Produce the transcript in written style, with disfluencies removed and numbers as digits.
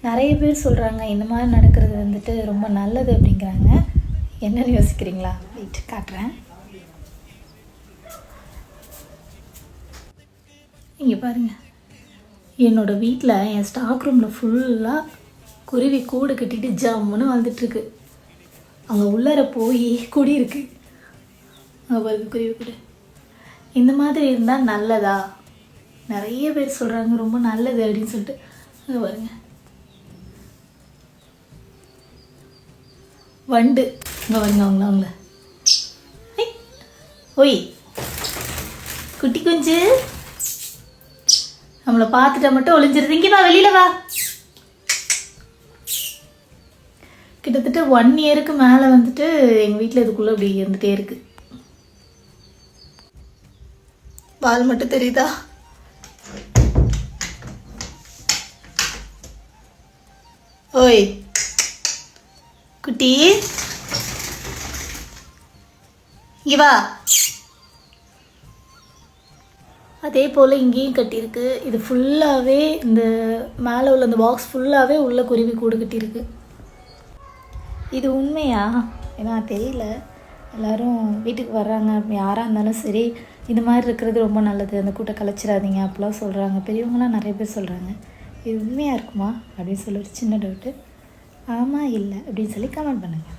நிறைய பேர் சொல்கிறாங்க இந்த மாதிரி நடக்கிறது வந்துட்டு ரொம்ப நல்லது அப்படிங்கிறாங்க. என்னன்னு யோசிக்கிறீங்களா? வெயிட் காட்டுறேன். இங்கே பாருங்கள், என்னோடய வீட்டில் என் ஸ்டாக் ரூமில் ஃபுல்லாக குருவி கூடு கட்டிட்டு ஜம்முன்னு வாழ்ந்துட்டுருக்கு. அங்கே உள்ளார போய் குடியிருக்கு. அங்கே பாருங்க குருவி கூடு. இந்த மாதிரி இருந்தால் நல்லதா? நிறைய பேர் சொல்கிறாங்க ரொம்ப நல்லது அப்படின்னு சொல்லிட்டு. அங்கே பாருங்க வண்டு. இங்கே பாருங்க அவங்கள ஓய் குட்டி குஞ்சு நம்மளை பார்த்துட்டா மட்டும் ஒளிஞ்சிருது. இங்கே வா, வெளியில் வா. கிட்டத்தட்ட 1 இயருக்கு மேலே வந்துட்டு எங்கள் வீட்டில் இதுக்குள்ளே அப்படி இருந்துகிட்டே இருக்குது. வால் மட்டும் தெரியுதா? ஓய் குட்டி இங்கே வா. அதே போல் இங்கேயும் கட்டியிருக்கு. இது ஃபுல்லாகவே இந்த மேலே உள்ள அந்த பாக்ஸ் ஃபுல்லாகவே உள்ள குருவி கூடு கட்டியிருக்கு. இது உண்மையா? ஏன்னா தெரியல. எல்லோரும் வீட்டுக்கு வர்றாங்க, யாராக இருந்தாலும் சரி இந்த மாதிரி இருக்கிறது ரொம்ப நல்லது, அந்த கூட்டை கலைச்சிடாதீங்க அப்படிலாம் சொல்கிறாங்க. பெரியவங்களாம் நிறைய பேர் சொல்கிறாங்க. இது உண்மையாக இருக்குமா அப்படின்னு சொல்லி ஒரு சின்ன டவுட்டு. ஆமாம் இல்லை அப்படின்னு சொல்லி கமெண்ட் பண்ணுங்கள்.